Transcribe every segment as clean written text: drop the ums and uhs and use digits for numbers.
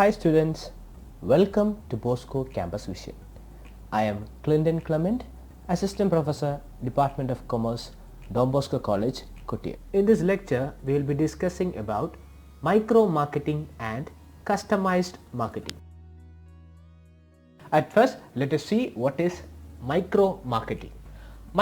Hi students, welcome to Bosco Campus Vision. I am Clinton Clement, Assistant Professor, Department of Commerce, Don Bosco College, Kottayam. In this lecture, we will be discussing about micro-marketing and customized marketing. At first, let us see what is micro-marketing.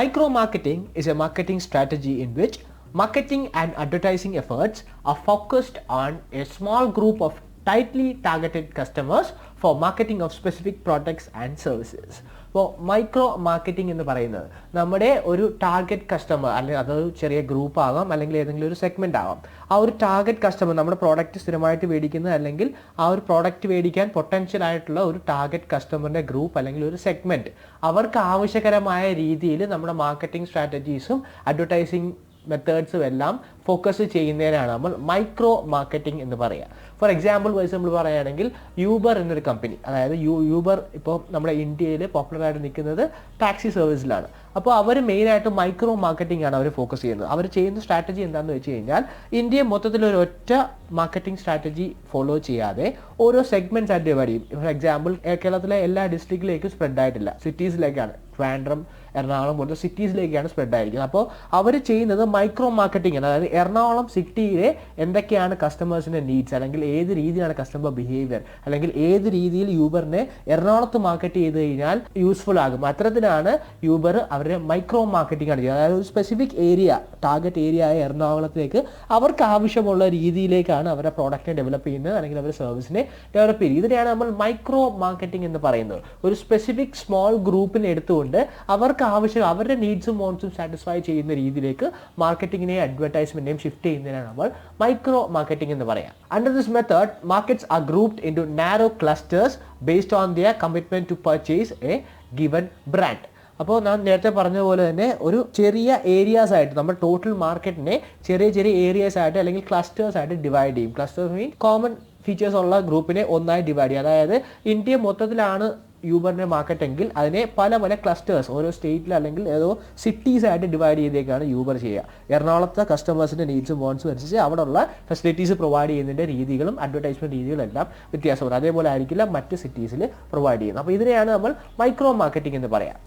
Micro-marketing is a marketing strategy in which marketing and advertising efforts are focused on a small group of tightly targeted customers for marketing of specific products and services. അപ്പോൾ micro marketing എന്ന് പറയുന്നത് നമ്മുടെ ഒരു target customer അല്ലെങ്കിൽ അതൊരു ചെറിയ group ആകാം അല്ലെങ്കിൽ ഏതെങ്കിലും ഒരു സെഗ്മെന്റ് ആകാം. ആ ഒരു ടാർഗറ്റ് കസ്റ്റമർ നമ്മുടെ പ്രോഡക്റ്റ് സ്ഥിരമായിട്ട് മേടിക്കുന്നത് അല്ലെങ്കിൽ ആ ഒരു പ്രോഡക്റ്റ് മേടിക്കാൻ പൊട്ടൻഷ്യൽ ആയിട്ടുള്ള ഒരു ടാർഗറ്റ് കസ്റ്റമറിന്റെ ഗ്രൂപ്പ് അല്ലെങ്കിൽ ഒരു സെഗ്മെന്റ് അവർക്ക് ആവശ്യകരമായ രീതിയിൽ നമ്മുടെ മാർക്കറ്റിംഗ് സ്ട്രാറ്റജീസും അഡ്വർടൈസിങ് മെത്തേഡ്സും എല്ലാം ഫോക്കസ് ചെയ്യുന്നതിനാണ് നമ്മൾ മൈക്രോ മാർക്കറ്റിംഗ് എന്ന് പറയുക. ഫോർ എക്സാമ്പിൾ വൈസ് നമ്മൾ പറയുകയാണെങ്കിൽ യൂബർ എന്നൊരു കമ്പനി, അതായത് യൂബർ ഇപ്പോൾ നമ്മുടെ ഇന്ത്യയിൽ പോപ്പുലറായിട്ട് നിൽക്കുന്നത് ടാക്സി സർവീസിലാണ്. അപ്പോൾ അവർ മെയിനായിട്ട് മൈക്രോ മാർക്കറ്റിംഗ് ആണ് അവർ ഫോക്കസ് ചെയ്യുന്നത്. അവർ ചെയ്യുന്ന സ്ട്രാറ്റജി എന്താണെന്ന് വെച്ച് കഴിഞ്ഞാൽ ഇന്ത്യയെ മൊത്തത്തിൽ ഒരു ഒറ്റ മാർക്കറ്റിംഗ് സ്ട്രാറ്റജി ഫോളോ ചെയ്യാതെ ഓരോ സെഗ്മെന്റ്സ് ആയിട്ട് ഡിവൈഡ് ചെയ്യും. ഫോർ എക്സാമ്പിൾ കേരളത്തിലെ എല്ലാ ഡിസ്ട്രിക്റ്റിലേക്കും സ്പ്രെഡ് ആയിട്ടില്ല, സിറ്റീസിലേക്കാണ്, ട്രിവാൻഡ്രം, എറണാകുളം പോലത്തെ സിറ്റീസിലേക്കാണ് സ്പ്രെഡ് ആയിരിക്കുന്നത്. അപ്പോൾ അവർ ചെയ്യുന്നത് മൈക്രോ മാർക്കറ്റിംഗ് ആണ്. അതായത് എറണാകുളം സിറ്റിയിലെ എന്തൊക്കെയാണ് കസ്റ്റമേഴ്സിന്റെ നീഡ്സ്, അല്ലെങ്കിൽ ഏത് രീതിയിലാണ് കസ്റ്റമർ ബിഹേവിയർ, അല്ലെങ്കിൽ ഏത് രീതിയിൽ യൂബറിനെ എറണാകുളത്ത് മാർക്കറ്റ് ചെയ്ത് കഴിഞ്ഞാൽ യൂസ്ഫുൾ ആകും, അത്തരത്തിലാണ് യൂബർ അവരുടെ മൈക്രോ മാർക്കറ്റിംഗ് ആണ് ചെയ്യുന്നത്. അതായത് ഒരു സ്പെസിഫിക് ഏരിയ, ടാർഗറ്റ് ഏരിയ ആയ എറണാകുളത്തേക്ക് അവർക്ക് ആവശ്യമുള്ള രീതിയിലേക്കാണ് അവരുടെ പ്രോഡക്റ്റിനെ ഡെവലപ്പ് ചെയ്യുന്നത് അല്ലെങ്കിൽ അവരുടെ സർവീസിനെ ഡെവലപ്പ് ചെയ്യുന്നത്. ഇതിനെയാണ് നമ്മൾ മൈക്രോ മാർക്കറ്റിംഗ് എന്ന് പറയുന്നത്. ഒരു സ്പെസിഫിക് സ്മോൾ ഗ്രൂപ്പിനെ എടുത്തുകൊണ്ട് അവർക്ക് ആവശ്യം അവരുടെ നീഡ്സും വോൺസും സാറ്റിസ്ഫൈ ചെയ്യുന്ന രീതിയിലേക്ക് മാർക്കറ്റിംഗിനെയും അഡ്വർടൈസ്മെന്റിനെയും ഷിഫ്റ്റ് ചെയ്യുന്നതിനാണ് നമ്മൾ മൈക്രോ മാർക്കറ്റിംഗ് എന്ന് പറയാം. Under this method, markets are grouped into narrow clusters based on their commitment to purchase a given brand. അപ്പോൾ ഞാൻ നേരത്തെ പറഞ്ഞ പോലെ തന്നെ ഒരു ചെറിയ ഏരിയാസ് ആയിട്ട് നമ്മൾ ടോട്ടൽ മാർക്കറ്റിനെ ചെറിയ ചെറിയ ഏരിയാസ് ആയിട്ട് അല്ലെങ്കിൽ ക്ലസ്റ്റേഴ്സ് ആയിട്ട് ഡിവൈഡ് ചെയ്യും. ക്ലസ്റ്റേഴ്സ് മീൻ കോമൺ ഫീച്ചേഴ്സ് ഉള്ള ഗ്രൂപ്പിനെ ഒന്നായി ഡിവൈഡ് ചെയ്യും. അതായത് ഇന്ത്യ മൊത്തത്തിലാണ് യൂബറിന്റെ മാർക്കറ്റ് എങ്കിൽ അതിനെ പല പല ക്ലസ്റ്റേഴ്സ് ഓരോ സ്റ്റേറ്റിൽ അല്ലെങ്കിൽ ഏതോ സിറ്റീസ് ആയിട്ട് ഡിവൈഡ് ചെയ്തേക്കാണ് യൂബർ ചെയ്യുക. എറണാകുളത്തെ കസ്റ്റമേഴ്സിന്റെ നീഡ്സും വോൺസും അനുസരിച്ച് അവിടെയുള്ള ഫെസിലിറ്റീസ് പ്രൊവൈഡ് ചെയ്യുന്നതിന്റെ രീതികളും അഡ്വർടൈസ്മെന്റ് രീതികളും എല്ലാം വ്യത്യാസമാണ്. അതേപോലെ ആയിരിക്കില്ല മറ്റ് സിറ്റീസിൽ പ്രൊവൈഡ് ചെയ്യുന്നത്. അപ്പോൾ ഇതിനെയാണ് നമ്മൾ മൈക്രോ മാർക്കറ്റിംഗ് എന്ന് പറയാം.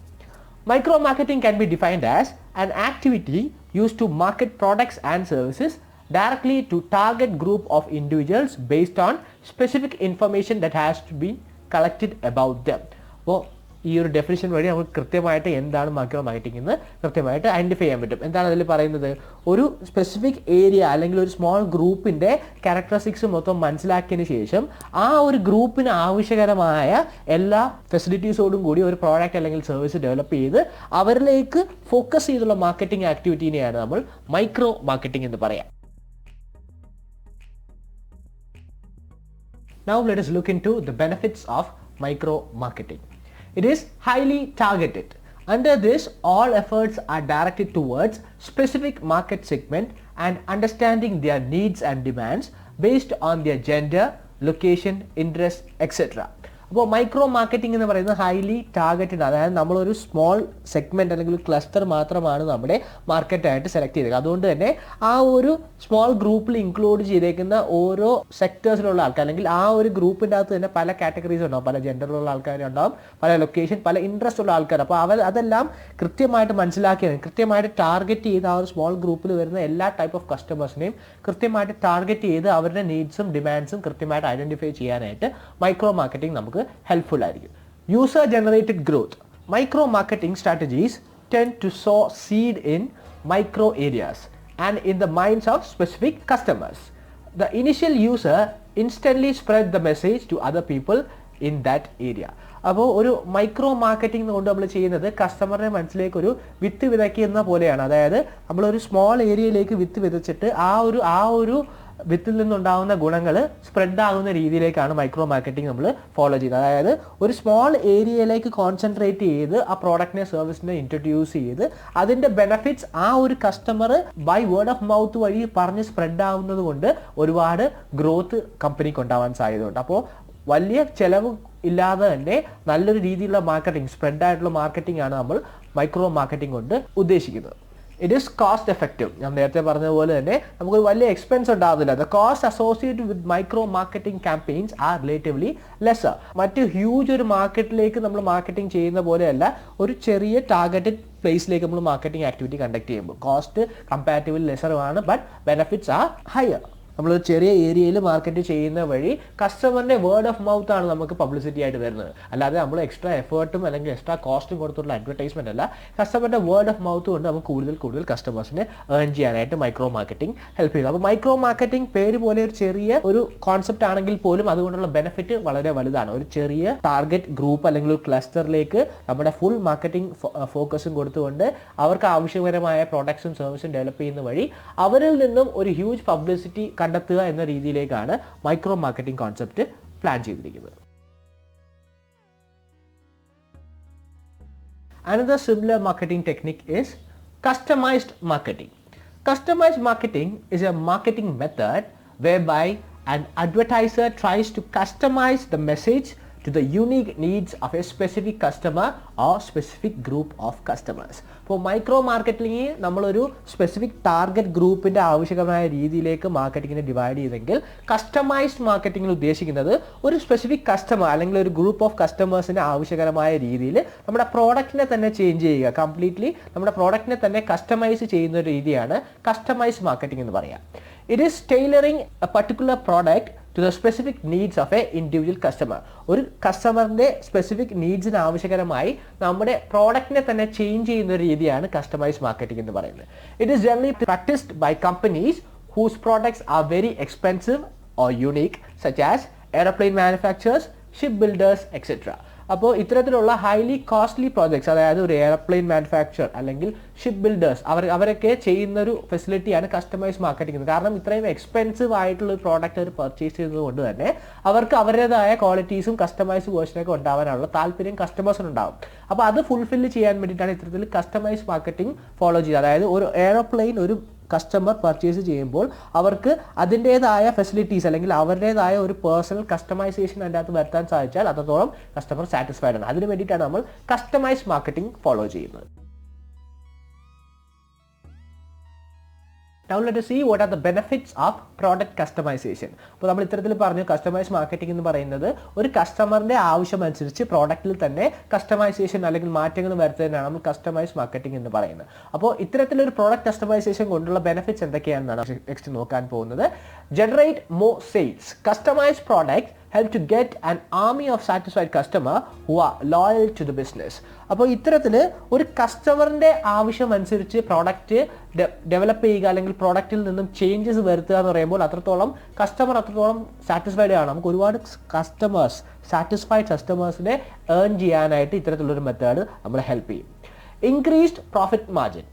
Micro marketing can be defined as an activity used to market products and services directly to target group of individuals based on specific information that has to be collected about them. അപ്പോൾ ഈ ഒരു definition വഴി നമുക്ക് കൃത്യമായിട്ട് എന്താണ് micro marketing എന്ന് കൃത്യമായിട്ട് identify ചെയ്യാൻ പറ്റും. എന്താണ് അതിൽ പറയുന്നത്? ഒരു സ്പെസിഫിക് ഏരിയ അല്ലെങ്കിൽ ഒരു സ്മോൾ ഗ്രൂപ്പിന്റെ ക്യാരക്ടറിസ്റ്റിക്സ് മൊത്തം മനസ്സിലാക്കിയതിന് ശേഷം ആ ഒരു ഗ്രൂപ്പിന് ആവശ്യകരമായ എല്ലാ ഫെസിലിറ്റീസോടും കൂടി ഒരു പ്രോഡക്റ്റ് അല്ലെങ്കിൽ സർവീസ് ഡെവലപ്പ് ചെയ്ത് അവരിലേക്ക് ഫോക്കസ് ചെയ്തുള്ള മാർക്കറ്റിംഗ് ആക്ടിവിറ്റീനെയാണ് നമ്മൾ മൈക്രോ മാർക്കറ്റിംഗ് എന്ന് പറയാം. Now let us look into the benefits of micro marketing. It is highly targeted. Under this, all efforts are directed towards specific market segment and understanding their needs and demands based on their gender, location, interest, etc. അപ്പോൾ micro marketing എന്ന് പറയുന്നത് highly targeted, അതായത് നമ്മളൊരു small segment അല്ലെങ്കിൽ ഒരു cluster മാത്രമാണ് നമ്മുടെ മാർക്കറ്റായിട്ട് select ചെയ്തത്. അതുകൊണ്ട് തന്നെ ആ ഒരു സ്മോൾ ഗ്രൂപ്പിൽ ഇൻക്ലൂഡ് ചെയ്തേക്കുന്ന ഓരോ സെക്ടേഴ്സിലുള്ള ആൾക്കാർ അല്ലെങ്കിൽ ആ ഒരു ഗ്രൂപ്പിൻ്റെ അകത്ത് തന്നെ പല കാറ്റഗറീസ് ഉണ്ടാവും, പല ജെൻഡറിലുള്ള ആൾക്കാരുണ്ടാവും, പല ലൊക്കേഷൻ, പല ഇൻട്രസ്റ്റ് ഉള്ള ആൾക്കാർ. അപ്പോൾ അതെല്ലാം കൃത്യമായിട്ട് മനസ്സിലാക്കിയത്, കൃത്യമായിട്ട് ടാർഗറ്റ് ചെയ്ത് ആ ഒരു സ്മോൾ ഗ്രൂപ്പിൽ വരുന്ന എല്ലാ ടൈപ്പ് ഓഫ് കസ്റ്റമേഴ്സിനെയും കൃത്യമായിട്ട് ടാർഗറ്റ് ചെയ്ത് അവരുടെ നീഡ്സും ഡിമാൻഡ്സും കൃത്യമായിട്ട് ഐഡന്റിഫൈ ചെയ്യാനായിട്ട് മൈക്രോ മാർക്കറ്റിംഗ് നമുക്ക് helpful ആയിരിക്കും. User generated growth. Micro marketing strategies tend to sow seed in micro areas and in the minds of specific customers. The initial user instantly spread the message to other people in that area. അപ്പോൾ ഒരു micro marketing കൊണ്ട് നമ്മൾ ചെയ്യുന്നത് കസ്റ്റമറുടെ മനസ്സിലേക്ക് ഒരു വിത്ത് വിതയ്ക്കുന്ന പോലെയാണ്. അതായത് നമ്മളൊരു സ്മോൾ ഏരിയയിലേക്ക് വിത്ത് വിതച്ചിട്ട് ആ ഒരു വിത്തിൽ നിന്നുണ്ടാകുന്ന ഗുണങ്ങൾ സ്പ്രെഡ് ആകുന്ന രീതിയിലേക്കാണ് മൈക്രോ മാർക്കറ്റിംഗ് നമ്മൾ ഫോളോ ചെയ്യുന്നത്. അതായത് ഒരു സ്മോൾ ഏരിയയിലേക്ക് കോൺസെൻട്രേറ്റ് ചെയ്ത് ആ പ്രോഡക്റ്റിനെ സർവീസിനെ ഇൻട്രൊഡ്യൂസ് ചെയ്ത് അതിൻ്റെ ബെനഫിറ്റ്സ് ആ ഒരു customer by word of mouth വഴി പറഞ്ഞ് സ്പ്രെഡ് ആവുന്നത് കൊണ്ട് ഒരുപാട് ഗ്രോത്ത് കമ്പനിക്ക് ഉണ്ടാവാൻ സാധ്യതയുണ്ട്. അപ്പോൾ വലിയ ചെലവ് ഇല്ലാതെ തന്നെ നല്ലൊരു രീതിയിലുള്ള മാർക്കറ്റിംഗ്, സ്പ്രെഡ് ആയിട്ടുള്ള മാർക്കറ്റിംഗ് ആണ് നമ്മൾ മൈക്രോ മാർക്കറ്റിംഗ് കൊണ്ട് ഉദ്ദേശിക്കുന്നത്. It is cost effective. ഞാൻ നേരത്തെ പറഞ്ഞതുപോലെ തന്നെ നമുക്കൊരു വലിയ എക്സ്പെൻസ് ഉണ്ടാകുന്നില്ല. The cost associated with micro marketing campaigns are relatively lesser. മറ്റ് ഹ്യൂജ് ഒരു മാർക്കറ്റിലേക്ക് നമ്മൾ മാർക്കറ്റിംഗ് ചെയ്യുന്ന പോലെയല്ല ഒരു ചെറിയ ടാർഗറ്റഡ് പ്ലേസിലേക്ക് നമ്മൾ മാർക്കറ്റിംഗ് ആക്ടിവിറ്റി കണ്ടക്ട് ചെയ്യുമ്പോൾ കോസ്റ്റ് കമ്പാരിറ്റീവ്ലി ലെസറുമാണ്, ബട്ട് ബെനിഫിറ്റ്സ് ആർ ഹയർ. നമ്മൾ ചെറിയ ഏരിയയിൽ മാർക്കറ്റ് ചെയ്യുന്ന വഴി കസ്റ്റമറിൻ്റെ വേർഡ് ഓഫ് മൗത്ത് ആണ് നമുക്ക് പബ്ലിസിറ്റി ആയിട്ട് വരുന്നത്. അല്ലാതെ നമ്മൾ എക്സ്ട്രാ എഫേർട്ടും അല്ലെങ്കിൽ എക്സ്ട്രാ കോസ്റ്റും കൊടുത്തുള്ള അഡ്വർടൈസ്മെന്റ് അല്ല. കസ്റ്റമറിൻ്റെ വേർഡ് ഓഫ് മൗത്ത് കൊണ്ട് നമുക്ക് കൂടുതൽ കസ്റ്റമേഴ്സിനെ ഏൺ ചെയ്യാനായിട്ട് മൈക്രോ മാർക്കറ്റിംഗ് ഹെൽപ്പ് ചെയ്യുന്നു. അപ്പോൾ മൈക്രോ മാർക്കറ്റിംഗ് പേര് പോലെ ഒരു ചെറിയ ഒരു കോൺസെപ്റ്റ് ആണെങ്കിൽ പോലും അതുകൊണ്ടുള്ള ബെനിഫിറ്റ് വളരെ വലുതാണ്. ഒരു ചെറിയ ടാർഗറ്റ് ഗ്രൂപ്പ് അല്ലെങ്കിൽ ഒരു ക്ലസ്റ്ററിലേക്ക് നമ്മുടെ ഫുൾ മാർക്കറ്റിംഗ് ഫോക്കസും കൊടുത്തുകൊണ്ട് അവർക്ക് ആവശ്യപരമായ പ്രോഡക്ട്സും സർവീസും ഡെവലപ്പ് ചെയ്യുന്ന വഴി അവരിൽ നിന്നും ഒരു ഹ്യൂജ് പബ്ലിസിറ്റി കണ്ടെത്തുക എന്ന രീതിയിലേക്കാണ് മൈക്രോ മാർക്കറ്റിംഗ് കോൺസെപ്റ്റ് പ്ലാൻ ചെയ്തിരിക്കുന്നത്. Another similar marketing technique is customized marketing. Customized marketing is a marketing method whereby an advertiser tries to customize the message to the unique needs of a specific customer or specific group of customers. For micro marketing നമ്മളൊരു specific target ഗ്രൂപ്പിൻ്റെ ആവശ്യമായ രീതിയിലേക്ക് മാർക്കറ്റിങ്ങിനെ divide ചെയ്തെങ്കിൽ customised മാർക്കറ്റിംഗിൽ ഉദ്ദേശിക്കുന്നത് ഒരു specific customer അല്ലെങ്കിൽ ഒരു group of കസ്റ്റമേഴ്സിന് ആവശ്യകരമായ രീതിയിൽ നമ്മുടെ പ്രോഡക്റ്റിനെ തന്നെ ചേഞ്ച് ചെയ്യുക, കംപ്ലീറ്റ്ലി നമ്മുടെ പ്രോഡക്റ്റിനെ തന്നെ കസ്റ്റമൈസ് ചെയ്യുന്ന ഒരു രീതിയാണ് കസ്റ്റമൈസ്ഡ് മാർക്കറ്റിംഗ് എന്ന് പറയുക. It is tailoring a particular product to the specific needs of a individual customer. ഒരു കസ്റ്റമറിൻ്റെ സ്പെസിഫിക് നീഡ്സിന് ആവശ്യകരമായി നമ്മുടെ പ്രോഡക്റ്റിനെ തന്നെ ചേഞ്ച് ചെയ്യുന്ന ഒരു രീതിയാണ് കസ്റ്റമൈസ് മാർക്കറ്റിംഗ് എന്ന് പറയുന്നത്. It is generally practised by companies whose products are very expensive or unique such as airplane manufacturers, ship builders etcetera. അപ്പോൾ ഇത്തരത്തിലുള്ള ഹൈലി കോസ്റ്റ്ലി പ്രോജക്ട്സ്, അതായത് ഒരു എയർപ്ലെയിൻ മാനുഫാക്ചർ അല്ലെങ്കിൽ ഷിപ്പ് ബിൽഡേഴ്സ് അവരൊക്കെ ചെയ്യുന്നൊരു ഫെസിലിറ്റിയാണ് കസ്റ്റമൈസ് മാർക്കറ്റിംഗ്. കാരണം ഇത്രയും എക്സ്പെൻസീവ് ആയിട്ടുള്ള ഒരു പ്രോഡക്റ്റ് അവർ പർച്ചേസ് ചെയ്തതുകൊണ്ട് തന്നെ അവർക്ക് അവരുടേതായ ക്വാളിറ്റീസും കസ്റ്റമൈസ് വേർഷനൊക്കെ ഉണ്ടാവാനുള്ള താല്പര്യം കസ്റ്റമേഴ്സിനുണ്ടാവും. അപ്പോൾ അത് ഫുൾഫില്ല് ചെയ്യാൻ വേണ്ടിയിട്ടാണ് ഇത്തരത്തിൽ കസ്റ്റമൈസ് മാർക്കറ്റിംഗ് ഫോളോ ചെയ്യുക. അതായത് ഒരു എയർപ്ലെയിൻ ഒരു കസ്റ്റമർ പർച്ചേസ് ചെയ്യുമ്പോൾ അവർക്ക് അതിൻ്റേതായ ഫെസിലിറ്റീസ് അല്ലെങ്കിൽ അവരുടേതായ ഒരു പേഴ്സണൽ കസ്റ്റമൈസേഷൻ അതിൻ്റെ അകത്ത് വരുത്താൻ സാധിച്ചാൽ അത്രത്തോളം കസ്റ്റമർ സാറ്റിസ്ഫൈഡ് ആണ്. അതിന് വേണ്ടിയിട്ടാണ് നമ്മൾ കസ്റ്റമൈസ് മാർക്കറ്റിംഗ് ഫോളോ ചെയ്യുന്നത്. Now let us see what are the benefits of product customization. അപ്പോൾ നമ്മൾ ഇത്തരത്തിൽ പറഞ്ഞു കസ്റ്റമൈസ് മാർക്കറ്റിംഗ് എന്ന് പറയുന്നത് ഒരു കസ്റ്റമറിൻ്റെ ആവശ്യം അനുസരിച്ച് പ്രോഡക്റ്റിൽ തന്നെ കസ്റ്റമൈസേഷൻ അല്ലെങ്കിൽ മാറ്റങ്ങൾ വരുത്തുന്നതിനാണ് നമ്മൾ കസ്റ്റമൈസ് മാർക്കറ്റിംഗ് എന്ന് പറയുന്നത്. അപ്പോൾ ഇത്തരത്തിലൊരു പ്രോഡക്റ്റ് കസ്റ്റമൈസേഷൻ കൊണ്ടുള്ള ബെനിഫിറ്റ്സ് എന്തൊക്കെയാണെന്നാണ് നെക്സ്റ്റ് നോക്കാൻ പോകുന്നത്. Generate more sales. Customised product help to get an army of satisfied customer who are loyal to the business. അപ്പോൾ ഇത്തരത്തിൽ ഒരു കസ്റ്റമറിൻ്റെ ആവശ്യം അനുസരിച്ച് പ്രോഡക്റ്റ് ഡെവലപ്പ് ചെയ്യുക അല്ലെങ്കിൽ പ്രോഡക്റ്റിൽ നിന്നും ചേഞ്ചസ് വരുത്തുക എന്ന് പറയുമ്പോൾ അത്രത്തോളം കസ്റ്റമർ അത്രത്തോളം സാറ്റിസ്ഫൈഡ് ആണ്. നമുക്ക് ഒരുപാട് സാറ്റിസ്ഫൈഡ് കസ്റ്റമേഴ്സിനെ ഏൺ ചെയ്യാനായിട്ട് ഇത്തരത്തിലുള്ളൊരു മെത്തേഡ് നമ്മളെ ഹെൽപ്പ് ചെയ്യും. Increased profit margin.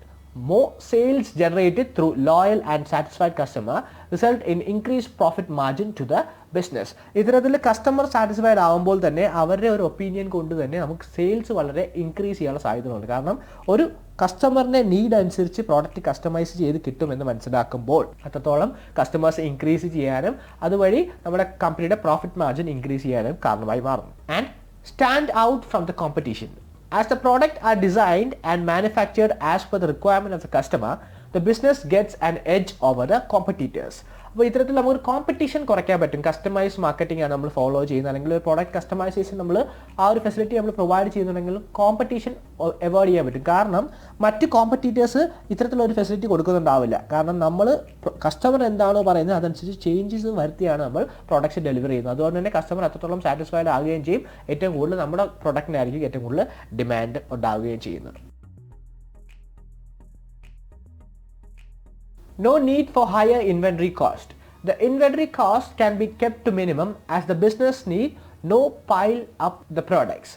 More sales generated through loyal and satisfied customer result in increased profit margin to the business. ഇത്തരത്തിൽ കസ്റ്റമർ സാറ്റിസ്ഫൈഡ് ആകുമ്പോൾ തന്നെ അവരുടെ ഒരു ഒപ്പീനിയൻ കൊണ്ട് തന്നെ നമുക്ക് സെയിൽസ് വളരെ ഇൻക്രീസ് ചെയ്യാനുള്ള സാധ്യതകളുണ്ട്. കാരണം ഒരു കസ്റ്റമറിൻ്റെ നീഡ് അനുസരിച്ച് പ്രോഡക്റ്റ് കസ്റ്റമൈസ് ചെയ്ത് കിട്ടുമെന്ന് മനസ്സിലാക്കുമ്പോൾ അത്രത്തോളം കസ്റ്റമേഴ്സ് ഇൻക്രീസ് ചെയ്യാനും അതുവഴി നമ്മുടെ കമ്പനിയുടെ പ്രോഫിറ്റ് മാർജിൻ ഇൻക്രീസ് ചെയ്യാനും കാരണമായി മാറും. And stand out from the competition. As the product are designed and manufactured as per the requirement of the customer, the business gets an edge over the competitors. അപ്പോൾ ഇത്തരത്തിൽ നമുക്ക് competition കുറയ്ക്കാൻ പറ്റും. Customise marketing ആണ് നമ്മൾ follow ചെയ്യുന്നത് അല്ലെങ്കിൽ ഒരു പ്രോഡക്റ്റ് കസ്റ്റമൈസേഷൻ നമ്മൾ ആ ഒരു ഫെസിലിറ്റി നമ്മൾ പ്രൊവൈഡ് ചെയ്യുന്നുണ്ടെങ്കിൽ കോമ്പറ്റീഷൻ അവോയ്ഡ് ചെയ്യാൻ പറ്റും. കാരണം മറ്റ് കോമ്പറ്റീറ്റേഴ്സ് ഇത്തരത്തിലൊരു ഫെസിലിറ്റി കൊടുക്കുന്നുണ്ടാവില്ല. കാരണം നമ്മൾ കസ്റ്റമർ എന്താണോ പറയുന്നത് അതനുസരിച്ച് ചേഞ്ചസ് വരുത്തിയാണ് നമ്മൾ പ്രോഡക്റ്റ് ഡെലിവറി ചെയ്യുന്നത്. അതുകൊണ്ട് തന്നെ കസ്റ്റമർ അത്രത്തോളം സാറ്റിസ്ഫൈഡ് ആവുകയും ചെയ്യും. ഏറ്റവും കൂടുതൽ നമ്മുടെ പ്രൊഡക്റ്റിനായിരിക്കും ഏറ്റവും കൂടുതൽ ഡിമാൻഡ് ഉണ്ടാവുകയും ചെയ്യുന്നത്. No need for higher inventory cost. The inventory cost can be kept to minimum as the business need no pile up the products.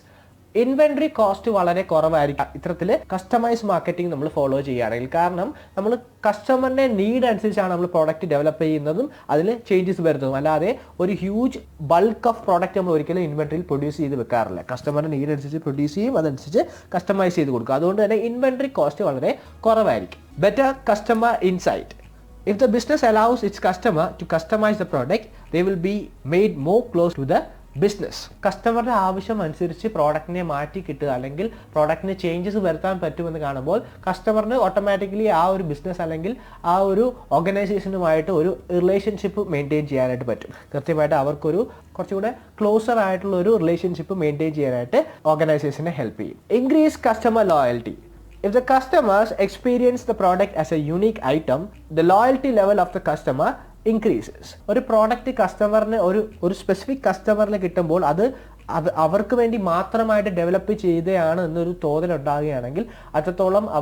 Inventory cost വളരെ കുറവായിരിക്കും ഇത്തരത്തിൽ കസ്റ്റമൈസ് മാർക്കറ്റിംഗ് നമ്മൾ ഫോളോ ചെയ്യുകയാണെങ്കിൽ. കാരണം നമ്മൾ കസ്റ്റമറിൻ്റെ നീഡ് അനുസരിച്ചാണ് നമ്മൾ പ്രോഡക്റ്റ് ഡെവലപ്പ് ചെയ്യുന്നതും അതിൽ ചേഞ്ചസ് വരുന്നതും. അല്ലാതെ ഒരു ഹ്യൂജ് ബൾക്ക് ഓഫ് പ്രോഡക്റ്റ് നമ്മൾ ഒരിക്കലും ഇൻവെൻട്രിയിൽ പ്രൊഡ്യൂസ് ചെയ്ത് വെക്കാറില്ല. കസ്റ്റമറിൻ്റെ നീഡ് അനുസരിച്ച് പ്രൊഡ്യൂസ് ചെയ്യും, അതനുസരിച്ച് കസ്റ്റമൈസ് ചെയ്ത് കൊടുക്കും. അതുകൊണ്ട് തന്നെ ഇൻവെൻട്രി കോസ്റ്റ് വളരെ കുറവായിരിക്കും. Better customer insight. If the business allows its customer to customize the product, they will be made more close to the business കസ്റ്റമറുടെ ആവശ്യം അനുസരിച്ച് പ്രോഡക്റ്റിനെ മാറ്റി കിട്ടുക അല്ലെങ്കിൽ പ്രോഡക്റ്റിന് ചേഞ്ചസ് വരുത്താൻ പറ്റുമെന്ന് കാണുമ്പോൾ കസ്റ്റമറിന് ഓട്ടോമാറ്റിക്കലി ആ ഒരു ബിസിനസ് അല്ലെങ്കിൽ ആ ഒരു ഓർഗനൈസേഷനുമായിട്ട് ഒരു റിലേഷൻഷിപ്പ് മെയിൻറ്റെയിൻ ചെയ്യാനായിട്ട് പറ്റും. കൃത്യമായിട്ട് അവർക്കൊരു കുറച്ചുകൂടെ ക്ലോസർ ആയിട്ടുള്ള ഒരു റിലേഷൻഷിപ്പ് മെയിൻറ്റെയിൻ ചെയ്യാനായിട്ട് ഓർഗനൈസേഷനെ ഹെൽപ്പ് ചെയ്യും. Increase customer loyalty. If the customers experience the product as a unique item, the loyalty level of the customer increases. ഒരു പ്രോഡക്റ്റ് കസ്റ്റമറിന് ഒരു സ്പെസിഫിക് കസ്റ്റമറിന് കിട്ടുമ്പോൾ അത് അവർക്ക് വേണ്ടി മാത്രമായിട്ട് ഡെവലപ്പ് ചെയ്തതാണ് എന്നൊരു തോന്നൽ ഉണ്ടാകുകയാണെങ്കിൽ അത്രത്തോളം ആ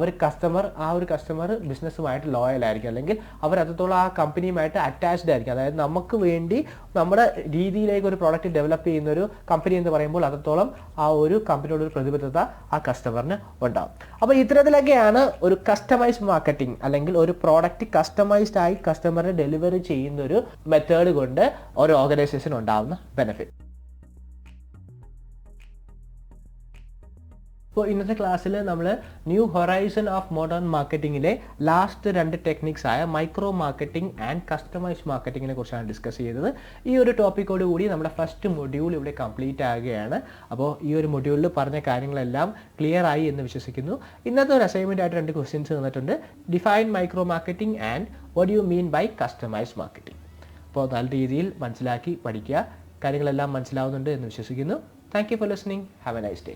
ഒരു കസ്റ്റമർ ബിസിനസ്സുമായിട്ട് ലോയൽ ആയിരിക്കും, അല്ലെങ്കിൽ അവർ അത്രത്തോളം ആ കമ്പനിയുമായിട്ട് അറ്റാച്ച്ഡ് ആയിരിക്കും. അതായത് നമുക്ക് വേണ്ടി നമ്മുടെ രീതിയിലേക്ക് ഒരു പ്രോഡക്റ്റ് ഡെവലപ്പ് ചെയ്യുന്ന ഒരു കമ്പനി എന്ന് പറയുമ്പോൾ അത്രത്തോളം ആ ഒരു കമ്പനിയോട് ഒരു പ്രതിബദ്ധത ആ കസ്റ്റമറിന് ഉണ്ടാകും. അപ്പോൾ ഇത്തരത്തിലൊക്കെയാണ് ഒരു കസ്റ്റമൈസ്ഡ് മാർക്കറ്റിംഗ് അല്ലെങ്കിൽ ഒരു പ്രോഡക്റ്റ് കസ്റ്റമൈസ്ഡ് ആയി കസ്റ്റമറിന് ഡെലിവറി ചെയ്യുന്ന ഒരു മെത്തേഡ് കൊണ്ട് ഒരു ഓർഗനൈസേഷൻ ഉണ്ടാകുന്ന ബെനിഫിറ്റ്. അപ്പോൾ ഇന്നത്തെ ക്ലാസ്സിൽ നമ്മൾ ന്യൂ ഹൊറൈസൺ ഓഫ് മോഡേൺ മാർക്കറ്റിങ്ങിലെ ലാസ്റ്റ് 2 ടെക്നിക്സ് ആയ മൈക്രോ മാർക്കറ്റിംഗ് ആൻഡ് കസ്റ്റമൈസ്ഡ് മാർക്കറ്റിങ്ങിനെ കുറിച്ചാണ് ഡിസ്കസ് ചെയ്തത്. ഈ ഒരു ടോപ്പിക്കോട് കൂടി നമ്മുടെ ഫസ്റ്റ് മൊഡ്യൂൾ ഇവിടെ കംപ്ലീറ്റ് ആകുകയാണ്. അപ്പോൾ ഈ ഒരു മൊഡ്യൂളിൽ പറഞ്ഞ കാര്യങ്ങളെല്ലാം ക്ലിയർ ആയി എന്ന് വിശ്വസിക്കുന്നു. ഇന്നത്തെ ഒരു അസൈൻമെൻ്റ് ആയിട്ട് 2 ക്വസ്റ്റ്യൻസ് തന്നിട്ടുണ്ട്. Define micro marketing and what you mean by customised marketing. അപ്പോൾ നല്ല രീതിയിൽ മനസ്സിലാക്കി പഠിക്കുക. കാര്യങ്ങളെല്ലാം മനസ്സിലാവുന്നുണ്ട് എന്ന് വിശ്വസിക്കുന്നു. Thank you for listening. Have a nice day.